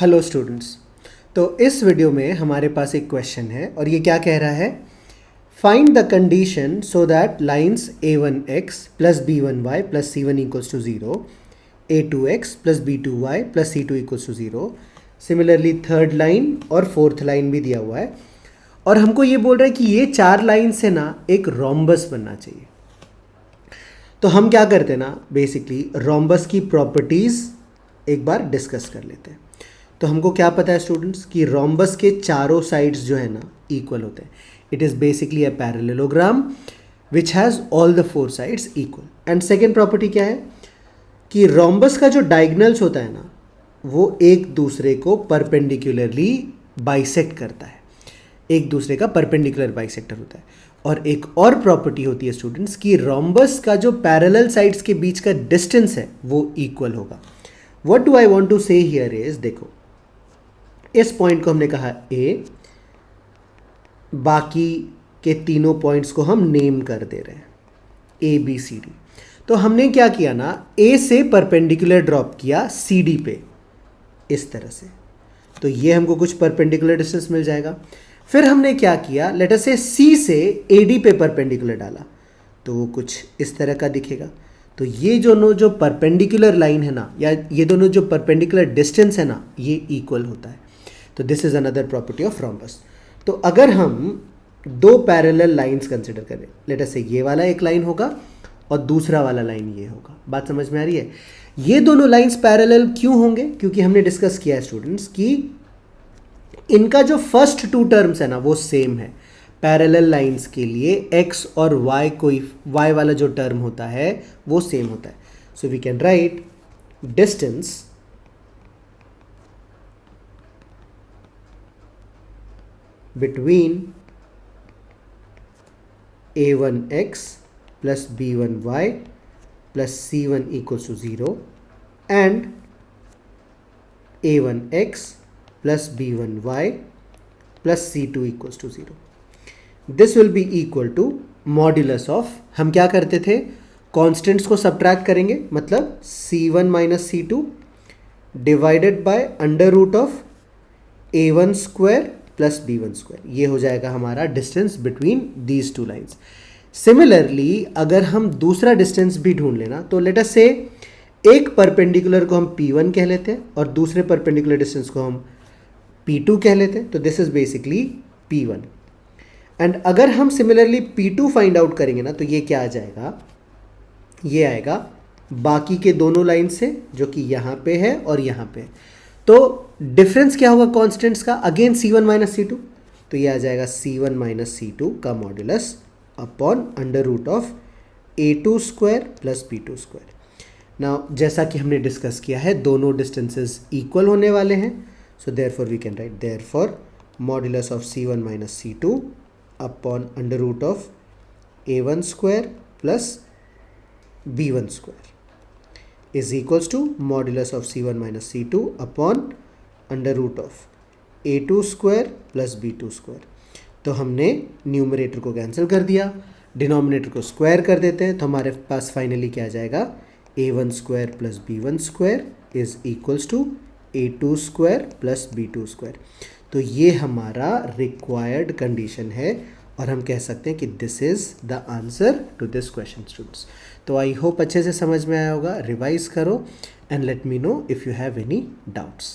Hello students. तो इस video में हमारे पास एक क्वेश्चन है और ये क्या कह रहा है, find the condition so that lines a1x plus b1y plus c1 equals to 0, a2x plus b2y plus c2 equals to 0। Similarly third line और फोर्थ लाइन भी दिया हुआ है और हमको ये बोल रहा है कि ये चार लाइन से ना एक रोम्बस बनना चाहिए। तो हम क्या करते हैं ना, बेसिकली रोम्बस की प्रॉपर्टीज़ एक बार डिस्कस कर लेते हैं। तो हमको क्या पता है स्टूडेंट्स कि रोम्बस के चारों साइड्स जो है ना इक्वल होते हैं। It is basically a parallelogram which has all the four sides equal. And second property क्या है कि रोम्बस का जो डायगोनल्स होता है ना वो एक दूसरे को परपेंडिकुलरली बाइसेक्ट करता है, एक दूसरे का परपेंडिकुलर बाइसेक्टर होता है। और एक और प्रॉपर्टी होती है स्टूडेंट्स कि रोम्बस का जो पैरेलल साइड्स के बीच का डिस्टेंस है वो इक्वल होगा। What do I want to say here is, देखो इस पॉइंट को हमने कहा ए, बाकी के तीनों पॉइंट्स को हम नेम कर दे रहे हैं ए बी सी डी। तो हमने क्या किया ना, ए से परपेंडिकुलर ड्रॉप किया सी डी पे इस तरह से, तो ये हमको कुछ परपेंडिकुलर डिस्टेंस मिल जाएगा। फिर हमने क्या किया, लेट अस से सी से ए डी पे परपेंडिकुलर डाला तो वो कुछ इस तरह का दिखेगा। तो ये दोनों जो परपेंडिकुलर लाइन है ना, या ये दोनों जो परपेंडिकुलर डिस्टेंस है ना, ये इक्वल होता है। तो this is another property of rhombus. तो अगर हम दो पैरेलल लाइंस कंसिडर करें, लेट अस से ये वाला एक लाइन होगा और दूसरा वाला लाइन ये होगा। बात समझ में आ रही है? ये दोनों लाइंस पैरेलल क्यों होंगे? क्योंकि हमने डिस्कस किया है स्टूडेंट्स कि इनका जो फर्स्ट टू टर्म्स है ना वो सेम है। पैरेलल लाइंस के लिए x और y, कोई y वाला जो टर्म होता है वो सेम होता है। So we can write distance between a1x plus b1y plus c1 equals to 0 and a1x plus b1y plus c2 equals to 0. This will be equal to modulus of, हम क्या करते थे, कॉन्स्टेंट्स को सब्ट्रैक्ट करेंगे, मतलब c1 minus c2 divided by under root of a1 square plus b1 square. ये हो जाएगा हमारा distance between these two lines. Similarly अगर हम दूसरा डिस्टेंस भी ढूंढ लेना, तो लेट अस से एक परपेंडिकुलर को हम p1 कह लेते हैं और दूसरे परपेंडिकुलर डिस्टेंस को हम p2 कह लेते हैं। तो this is basically p1। And अगर हम सिमिलरली p2 फाइंड आउट करेंगे ना, तो ये क्या आ जाएगा, ये आएगा बाकी के दोनों लाइन से, जो कि यहाँ पे है और यहाँ पे है। तो डिफरेंस क्या होगा कांस्टेंट्स का, अगेन c1 माइनस c2, तो ये आ जाएगा c1 माइनस c2 का modulus upon under root of a2 square plus b2 square. Now जैसा कि हमने डिस्कस किया है दोनों डिस्टेंसेस इक्वल होने वाले हैं, so therefore we can write therefore modulus of c1 minus c2 upon under root of a1 square plus b1 square is equals to modulus of c1 minus c2 upon under root of a2 square plus b2 square। तो हमने numerator को cancel कर दिया, denominator को square कर देते हैं, तो हमारे पास फाइनली क्या आ जाएगा, a1 square plus b1 square is equals to a2 square plus b2 square. तो ये हमारा रिक्वायर्ड कंडीशन है और हम कह सकते हैं कि this is the answer to this question students. तो आई होप अच्छे से समझ में आया होगा। रिवाइज करो and let me know if you have any doubts.